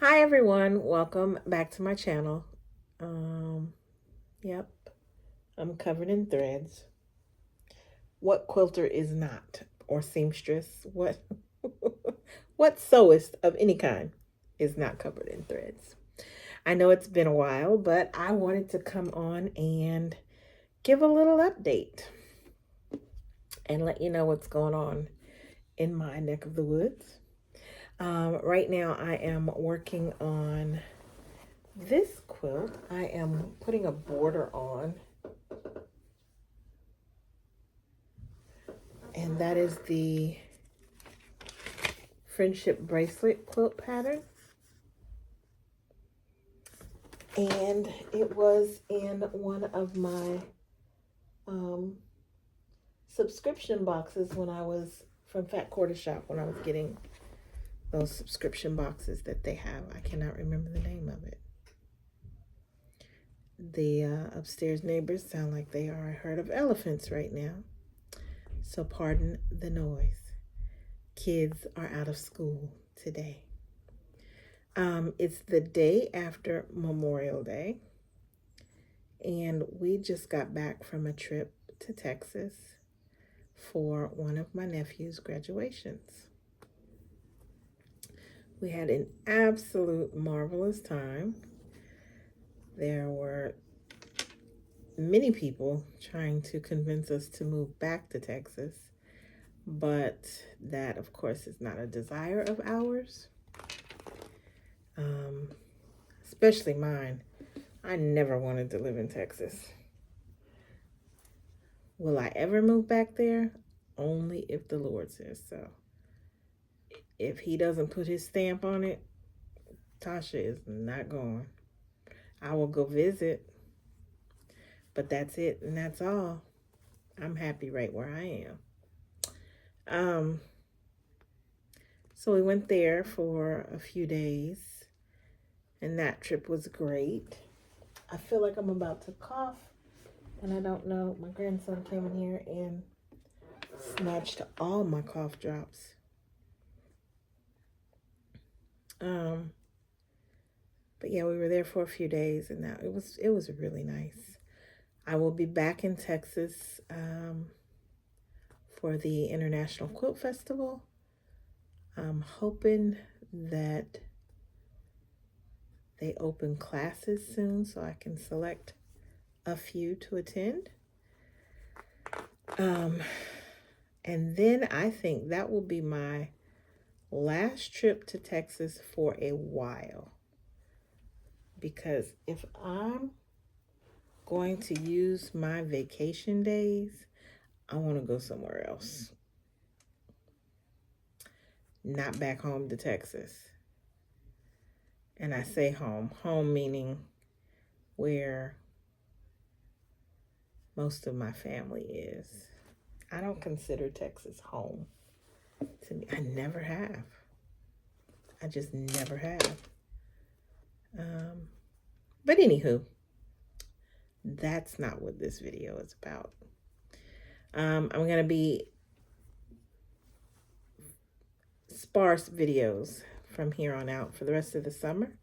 Hi everyone, welcome back to my channel. Um, yep, I'm covered in threads. What quilter is not, or seamstress? What what sewist of any kind is not covered in threads? I know it's been a while, but I wanted to come on and give a little update and let you know what's going on in my neck of the woods. Right now I am working on this quilt. I am putting a border on, and that is the friendship bracelet quilt pattern. And it was in one of my um, subscription boxes when I was from Fat Quarter Shop, when I was getting those subscription boxes that they have. I cannot remember the name of it. The upstairs neighbors sound like they are a herd of elephants right now. So pardon the noise. Kids are out of school today. It's the day after Memorial Day, and we just got back from a trip to Texas for one of my nephew's graduations. We had an absolute marvelous time. There were many people trying to convince us to move back to Texas, but that, of course, is not a desire of ours, um, especially mine. I never wanted to live in Texas. Will I ever move back there? Only if the Lord says so. If he doesn't put his stamp on it, Tasha is not going. I will go visit, but that's it and that's all. I'm happy right where I am. So we went there for a few days, and that trip was great. I feel like I'm about to cough, and I don't know. My grandson came in here and snatched all my cough drops. But yeah, we were there for a few days, and that it was really nice. I will be back in Texas for the International Quilt Festival. I'm hoping that they open classes soon so I can select a few to attend. And then I think that will be my last trip to Texas for a while. Because if I'm going to use my vacation days, I want to go somewhere else. Not back home to Texas. And I say home, home meaning where most of my family is. I don't consider Texas home to me. I never have. I just never have. But anywho, that's not what this video is about. I'm going to be sparse videos from here on out for the rest of the summer.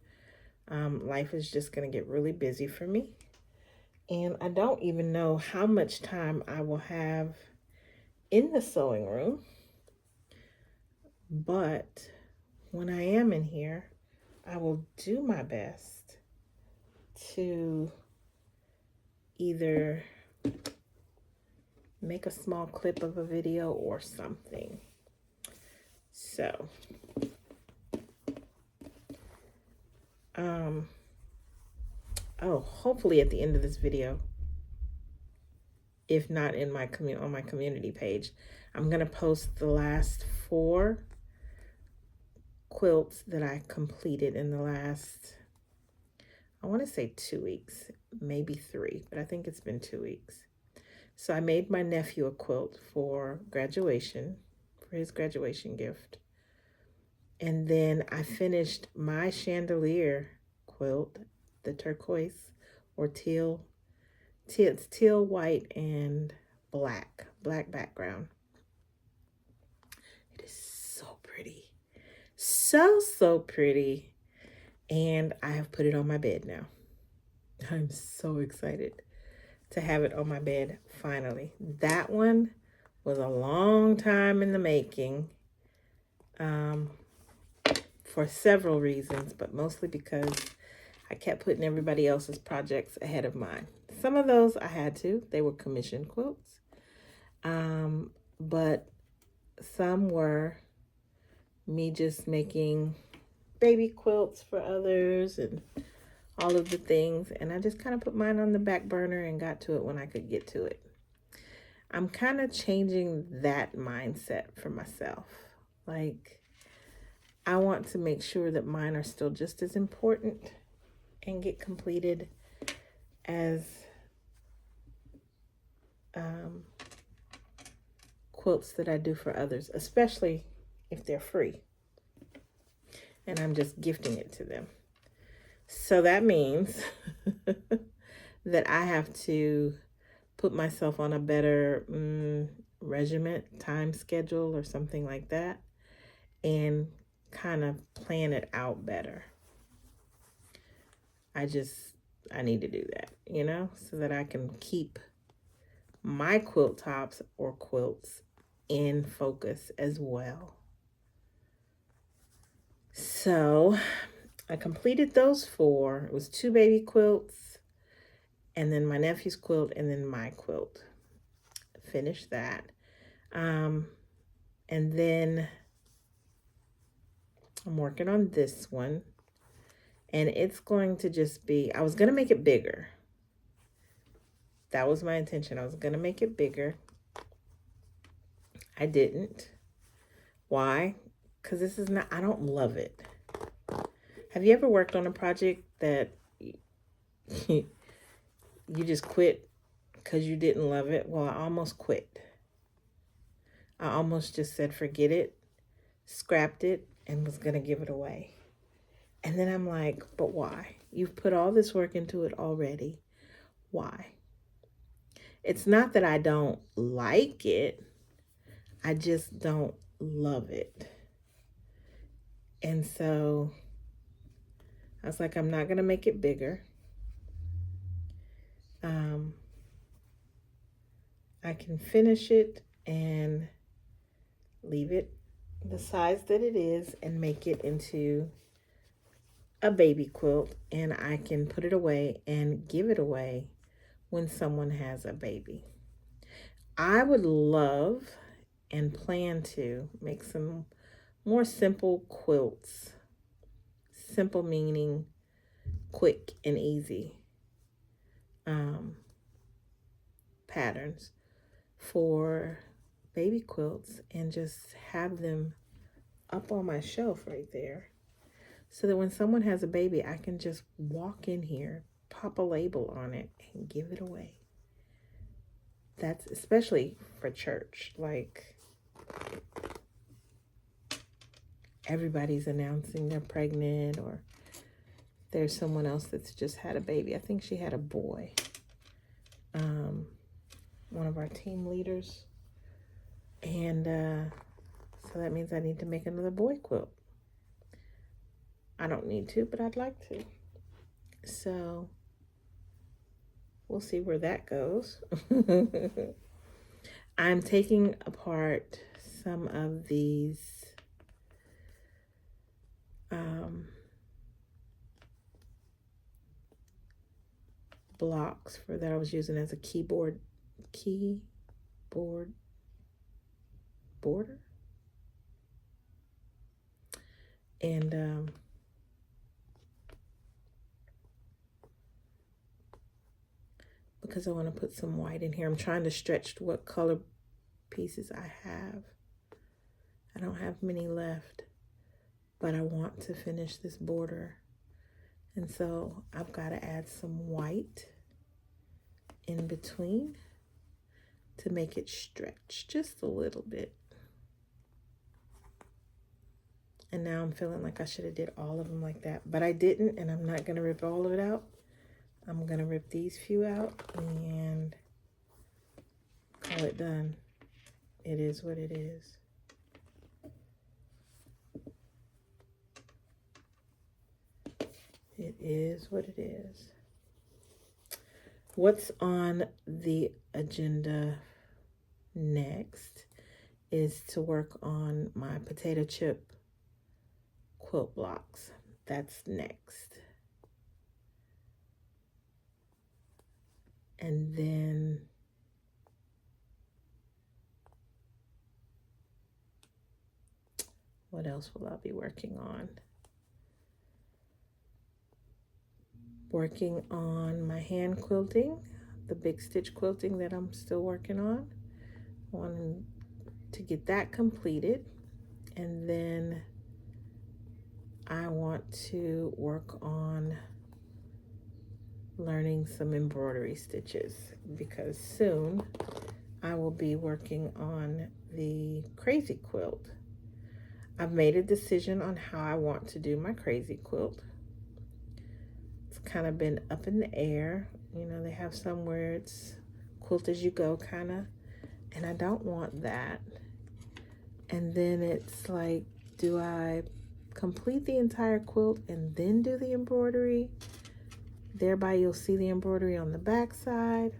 Life is just going to get really busy for me. And I don't even know how much time I will have in the sewing room. But when I am in here, I will do my best to either make a small clip of a video or something. So, oh, hopefully at the end of this video, if not in my on my community page, I'm going to post the last 4 quilts that I completed in the last, I want to say 2 weeks, maybe 3, but I think it's been 2 weeks. So I made my nephew a quilt for graduation, for his graduation gift. And then I finished my chandelier quilt, the turquoise or teal. It's teal, white, and black background. It is so pretty. So pretty. and I have put it on my bed now. I'm so excited to have it on my bed finally. That one was a long time in the making, for several reasons, but mostly because I kept putting everybody else's projects ahead of mine. Some of those I had to. They were commission quilts. But some were me just making baby quilts for others and all of the things. And I just kind of put mine on the back burner and got to it when I could get to it. I'm kind of changing that mindset for myself. Like, I want to make sure that mine are still just as important and get completed as quilts that I do for others, especially if they're free and I'm just gifting it to them. So that means that I have to put myself on a better regiment, time schedule or something like that, and kind of plan it out better. I need to do that, so that I can keep my quilt tops or quilts in focus as well. So I completed those 4. It was 2 baby quilts, and then my nephew's quilt, and then my quilt. Finished that. And then I'm working on this one. And it's going to just be, I was going to make it bigger. That was my intention. I was going to make it bigger. I didn't. Why? Because this is not, I don't love it. Have you ever worked on a project that you just quit because you didn't love it? Well, I almost quit. I almost just said, forget it, scrapped it, and was going to give it away. And then I'm like, but why? You've put all this work into it already. Why? It's not that I don't like it. I just don't love it. And so I was like, I'm not going to make it bigger. I can finish it and leave it the size that it is and make it into a baby quilt, and I can put it away and give it away when someone has a baby. I would love and plan to make some more simple quilts. Simple meaning quick and easy patterns for baby quilts, and just have them up on my shelf right there, so that when someone has a baby, I can just walk in here, pop a label on it, and give it away. That's especially for church. Like, everybody's announcing they're pregnant, or there's someone else that's just had a baby. I think she had a boy. One of our team leaders. And so that means I need to make another boy quilt. I don't need to, but I'd like to. So we'll see where that goes. I'm taking apart some of these blocks that I was using as a keyboard border. And because I want to put some white in here, I'm trying to stretch to what color pieces I have. I don't have many left, but I want to finish this border. And so I've got to add some white in between to make it stretch just a little bit. And now I'm feeling like I should have did all of them like that, but I didn't, and I'm not going to rip all of it out. I'm going to rip these few out and call it done. It is what it is. It is what it is. What's on the agenda next is to work on my potato chip quilt blocks. That's next. And then what else will I be working on? Working on my hand quilting, the big stitch quilting that I'm still working on. Wanting to get that completed. And then I want to work on learning some embroidery stitches because soon I will be working on the crazy quilt. I've made a decision on how I want to do my crazy quilt. It's kind of been up in the air. You know, they have some where it's quilt as you go kind of, and I don't want that. And then it's like, do I complete the entire quilt and then do the embroidery? Thereby you'll see the embroidery on the back side.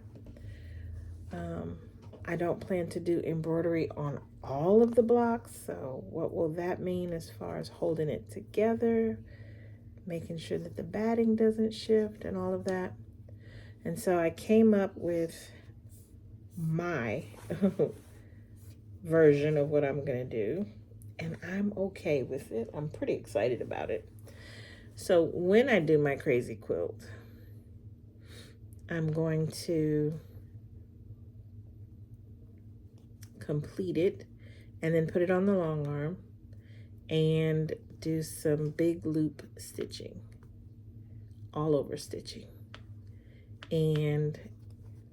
I don't plan to do embroidery on all of the blocks, so what will that mean as far as holding it together, making sure that the batting doesn't shift and all of that? And so I came up with my version of what I'm gonna do, and I'm okay with it. I'm pretty excited about it. So when I do my crazy quilt, I'm going to complete it and then put it on the long arm and do some big loop stitching, all over stitching, and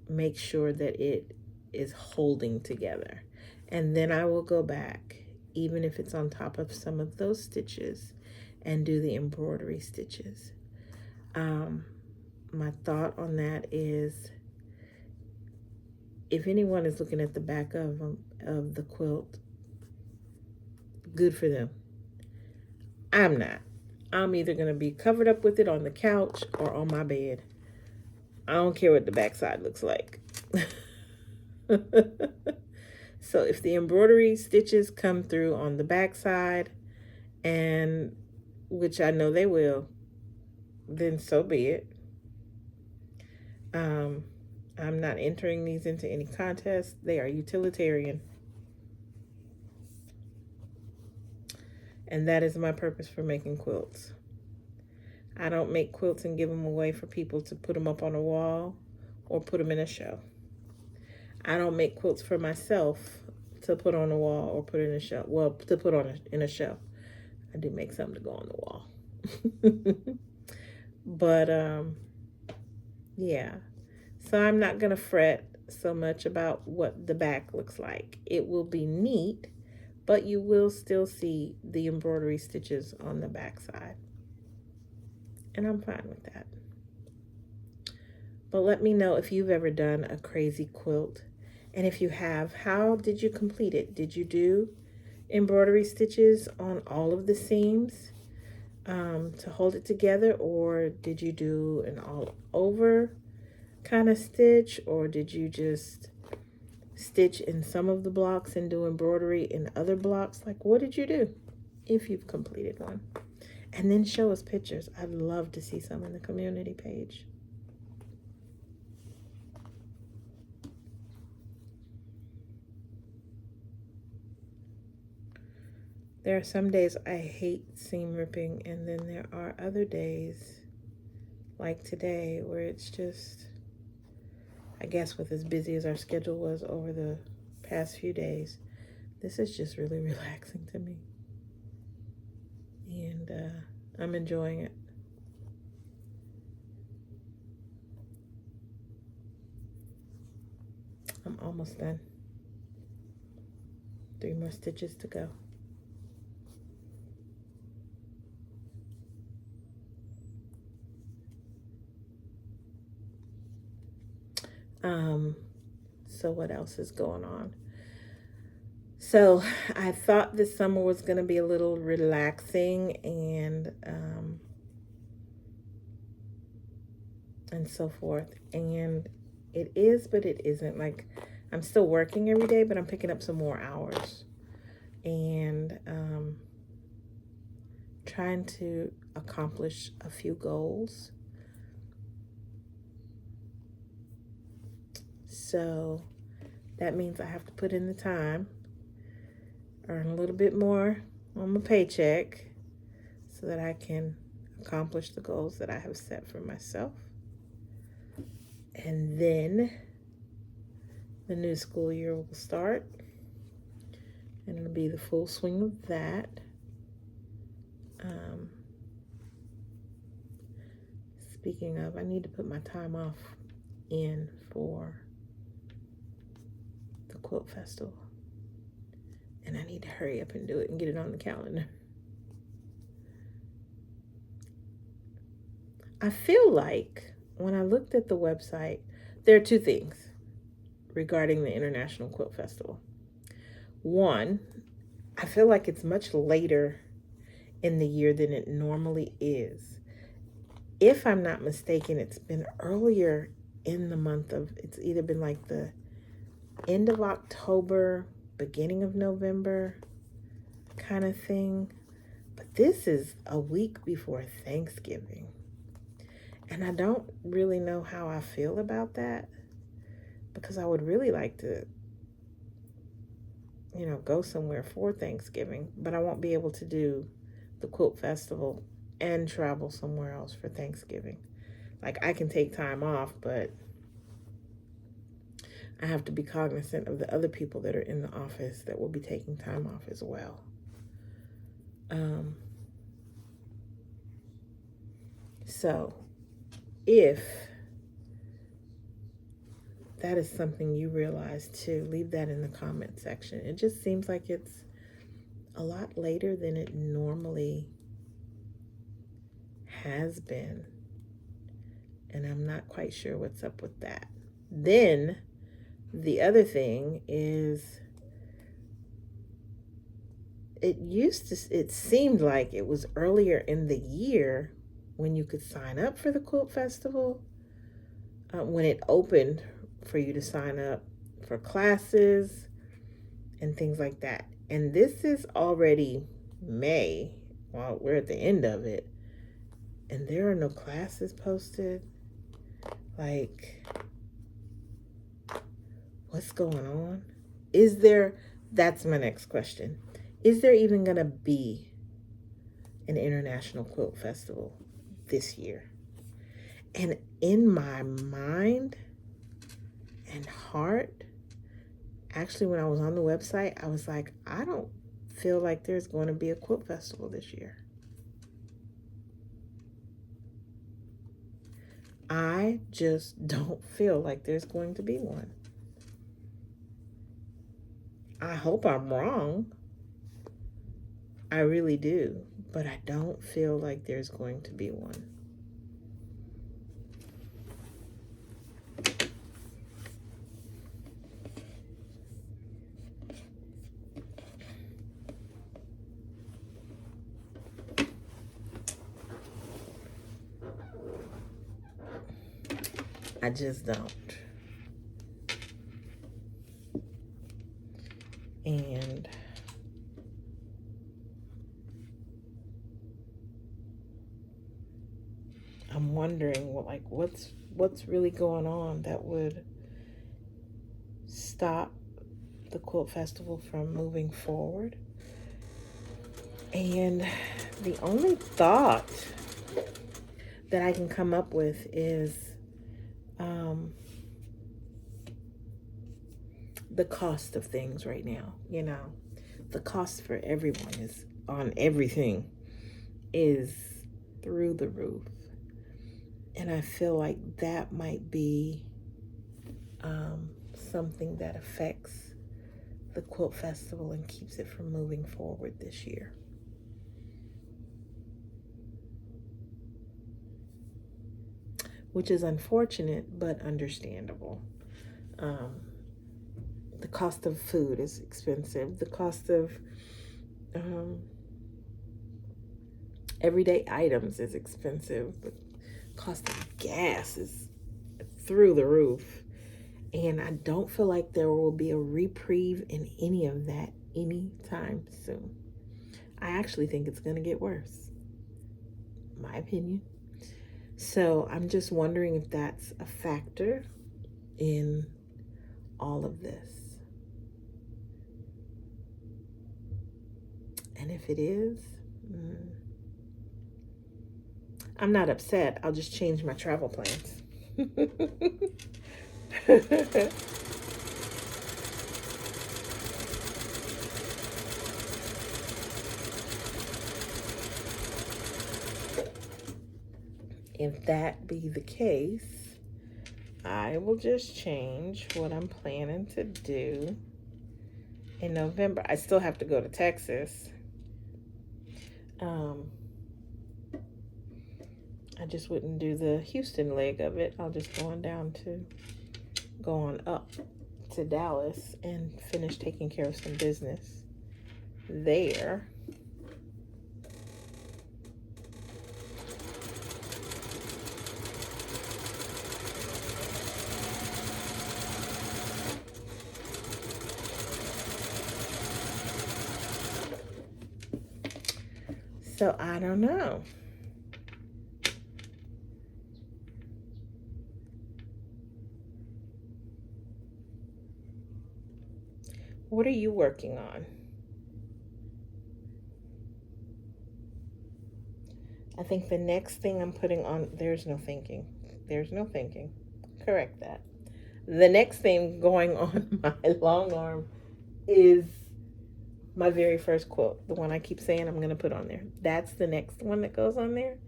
make sure that it is holding together. And then I will go back, even if it's on top of some of those stitches, and do the embroidery stitches. My thought on that is, if anyone is looking at the back of the quilt, good for them. I'm not. I'm either going to be covered up with it on the couch or on my bed. I don't care what the backside looks like. So if the embroidery stitches come through on the backside, and which I know they will, then so be it. I'm not entering these into any contest. They are utilitarian. And that is my purpose for making quilts. I don't make quilts and give them away for people to put them up on a wall or put them in a show. I don't make quilts for myself to put on a wall or put in a show. Well, to put on in a show. I do make some to go on the wall. But yeah. So I'm not going to fret so much about what the back looks like. It will be neat, but you will still see the embroidery stitches on the back side. And I'm fine with that. But let me know if you've ever done a crazy quilt. And if you have, how did you complete it? Did you do embroidery stitches on all of the seams to hold it together? Or did you do an all over kind of stitch? Or did you just stitch in some of the blocks and do embroidery in other blocks? Like, what did you do if you've completed one? And then show us pictures. I'd love to see some in the community page. There are some days I hate seam ripping, and then there are other days, like today, where it's just, I guess with as busy as our schedule was over the past few days, this is just really relaxing to me. And I'm enjoying it. I'm almost done. 3 more stitches to go. So what else is going on? So I thought this summer was going to be a little relaxing, and and so forth. And it is, but it isn't. Like, I'm still working every day, but I'm picking up some more hours and trying to accomplish a few goals. So that means I have to put in the time, earn a little bit more on my paycheck so that I can accomplish the goals that I have set for myself. And then the new school year will start, and it'll be the full swing of that. Speaking of, I need to put my time off in for the Quilt Festival. And I need to hurry up and do it and get it on the calendar. I feel like when I looked at the website, there are two things regarding the International Quilt Festival. One, I feel like it's much later in the year than it normally is. If I'm not mistaken, it's been earlier in the month of, it's either been like the end of October, beginning of November kind of thing. But this is a week before Thanksgiving. And I don't really know how I feel about that, because I would really like to, go somewhere for Thanksgiving, but I won't be able to do the Quilt Festival and travel somewhere else for Thanksgiving. Like, I can take time off, but I have to be cognizant of the other people that are in the office that will be taking time off as well. So if that is something you realize too, leave that in the comment section. It just seems like it's a lot later than it normally has been. And I'm not quite sure what's up with that. Then the other thing is, it seemed like it was earlier in the year when you could sign up for the Quilt Festival, when it opened for you to sign up for classes and things like that. And this is already May. Well, we're at the end of it, and there are no classes posted. Like, what's going on? That's my next question. Is there even going to be an International Quilt Festival this year? And in my mind and heart, actually, when I was on the website, I was like, I don't feel like there's going to be a quilt festival this year. I just don't feel like there's going to be one. I hope I'm wrong. I really do. But I don't feel like there's going to be one. I just don't. And I'm wondering what's really going on that would stop the quilt festival from moving forward. And the only thought that I can come up with is the cost of things right now. The cost for everyone is on everything is through the roof. And I feel like that might be something that affects the quilt festival and keeps it from moving forward this year. Which is unfortunate, but understandable. The cost of food is expensive. The cost of everyday items is expensive. cost of gas is through the roof. And I don't feel like there will be a reprieve in any of that anytime soon. I actually think it's going to get worse. My opinion. So I'm just wondering if that's a factor in all of this. And if it is, I'm not upset. I'll just change my travel plans. If that be the case, I will just change what I'm planning to do in November. I still have to go to Texas. I just wouldn't do the Houston leg of it. I'll just go on up to Dallas and finish taking care of some business there. So I don't know. What are you working on? I think the next thing I'm putting on, there's no thinking. Correct that. The next thing going on my long arm is my very first quilt, the one I keep saying I'm going to put on there. That's the next one that goes on there.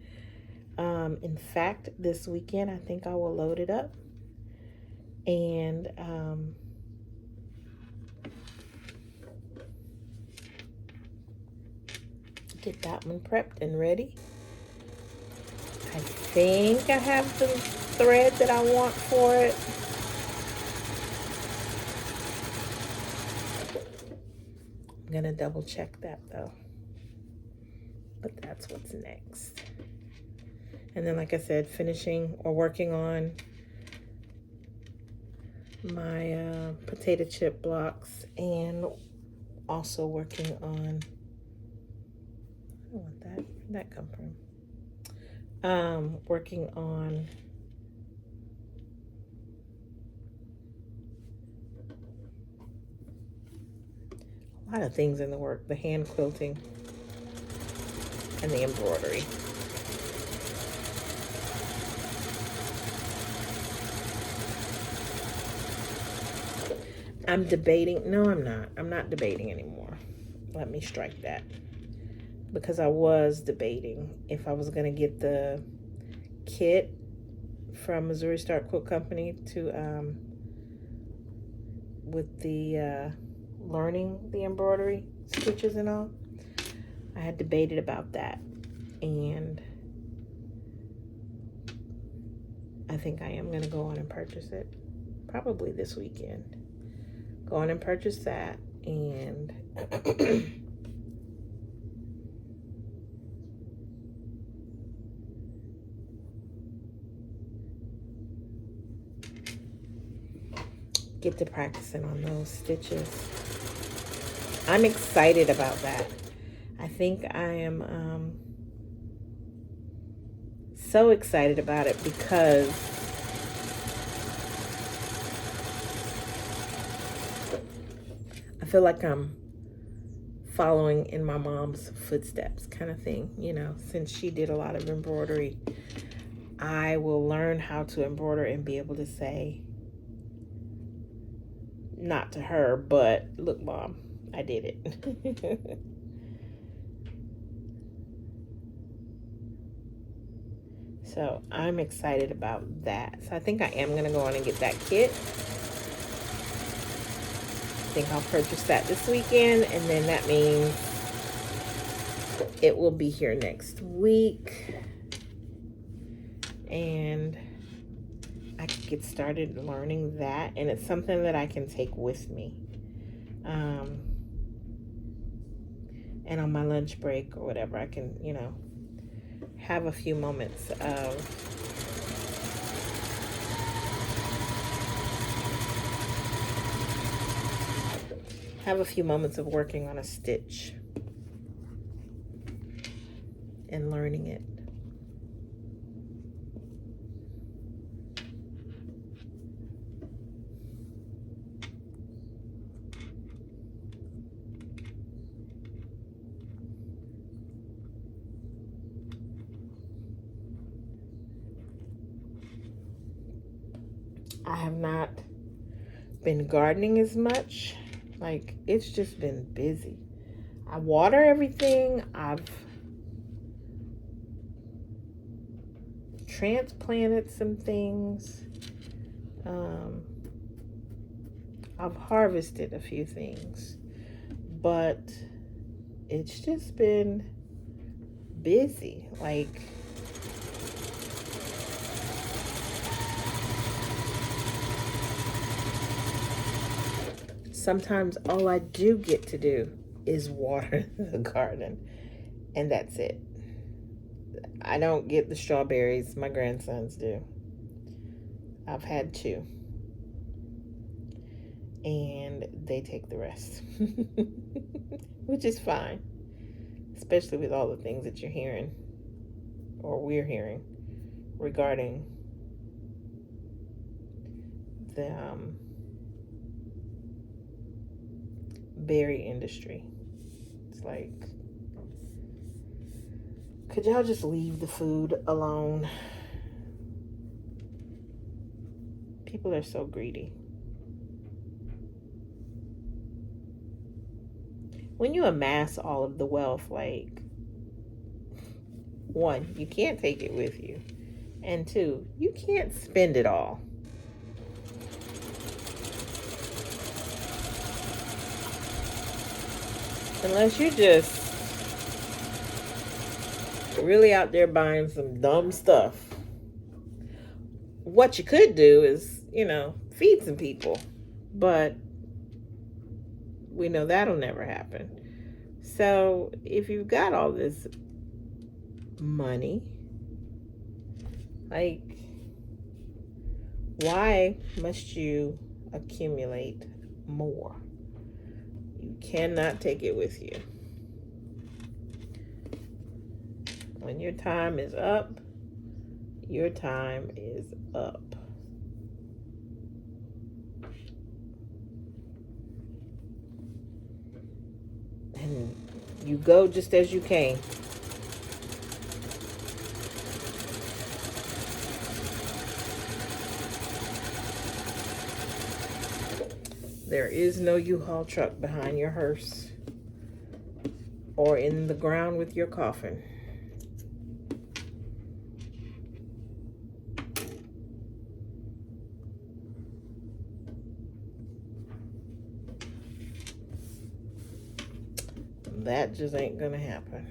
In fact, this weekend, I think I will load it up and get that one prepped and ready. I think I have the thread that I want for it. I'm gonna double check that though. But that's what's next. And then, like I said, finishing or working on my potato chip blocks, and also working on, I don't want that. Where'd that come from? Working on a lot of things in the work, the hand quilting and the embroidery. I'm debating. No, I'm not. I'm not debating anymore. Let me strike that. Because I was debating if I was going to get the kit from Missouri Star Quilt Company to, with the learning the embroidery stitches and all. I had debated about that. And I think I am going to go on and purchase it. Probably this weekend. Go on and purchase that, and get to practicing on those stitches. I'm excited about that. I think I am so excited about it because I feel like I'm following in my mom's footsteps kind of thing. You know, since she did a lot of embroidery, I will learn how to embroider and be able to say, not to her, but look, Mom, I did it. So I'm excited about that. So I think I am going to go on and get that kit. I think I'll purchase that this weekend, and then that means it will be here next week. And I could get started learning that, and it's something that I can take with me. And on my lunch break or whatever, I can, you know, have a few moments of working on a stitch and learning it. I have not been gardening as much. Like, it's just been busy. I water everything. I've transplanted some things. I've harvested a few things, but it's just been busy. Like, sometimes all I do get to do is water the garden, and that's it. I don't get the strawberries. My grandsons do. I've had two, and they take the rest, which is fine, especially with all the things that you're hearing, or we're hearing, regarding the berry industry. It's like, could y'all just leave the food alone? People are so greedy. When you amass all of the wealth, like, one, you can't take it with you. And two, you can't spend it all. Unless you're just really out there buying some dumb stuff. What you could do is, feed some people. But we know that'll never happen. So if you've got all this money, like, why must you accumulate more? You cannot take it with you. When your time is up, your time is up. And you go just as you came. There is no U-Haul truck behind your hearse or in the ground with your coffin. That just ain't gonna happen.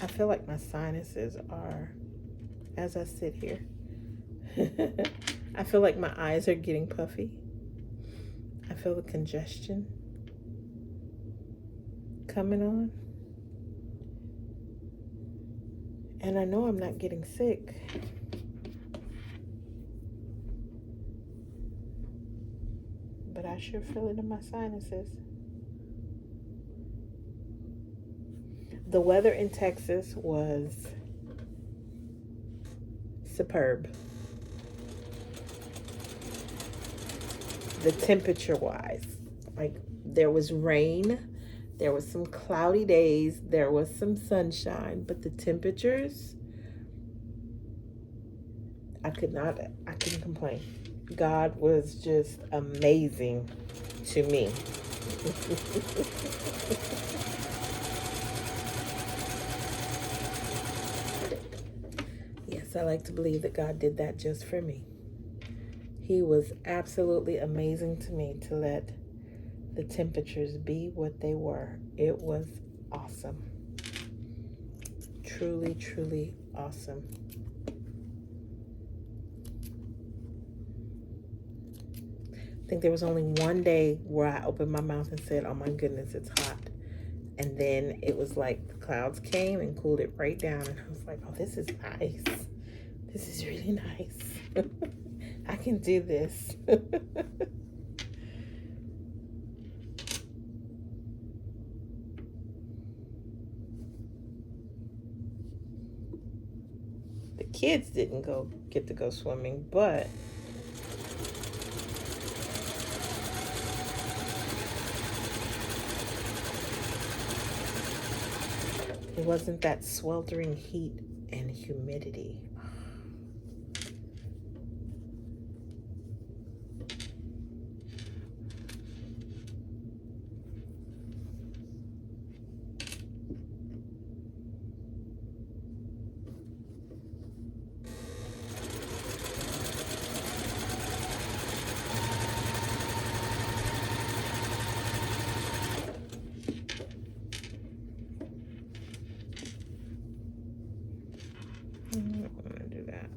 I feel like my sinuses are, as I sit here, I feel like my eyes are getting puffy. I feel the congestion coming on. And I know I'm not getting sick. But I sure feel it in my sinuses. The weather in Texas was superb. The temperature wise, like, there was rain, there was some cloudy days, there was some sunshine, but the temperatures, I couldn't complain. God was just amazing to me. Yes, I like to believe that God did that just for me. He was absolutely amazing to me to let the temperatures be what they were. It was awesome. Truly, truly awesome. think there was only one day where I opened my mouth and said, oh my goodness, it's hot. And then it was like the clouds came and cooled it right down. And I was like, oh, this is nice. This is really nice. I can do this. The kids didn't get to go swimming, but it wasn't that sweltering heat and humidity. I'm not gonna do that.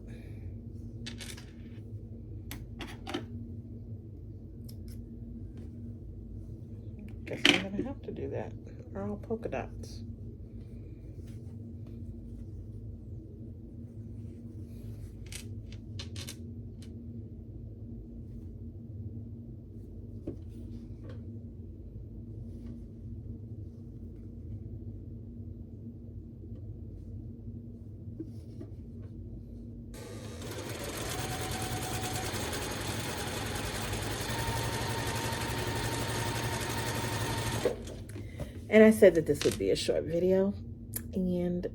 Guess I'm gonna have to do that. Or all polka dots. And I said that this would be a short video, and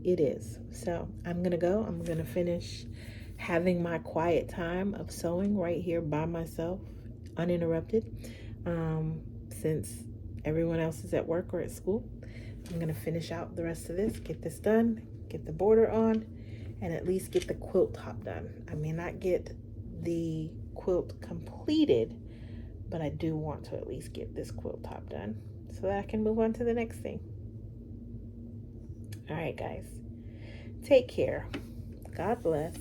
it is. So I'm gonna go. I'm gonna finish having my quiet time of sewing right here by myself, uninterrupted, since everyone else is at work or at school. I'm gonna finish out the rest of this, get this done, get the border on, and at least get the quilt top done. I may not get the quilt completed, but I do want to at least get this quilt top done so that I can move on to the next thing. All right, guys, take care. God bless.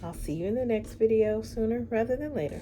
I'll see you in the next video sooner rather than later.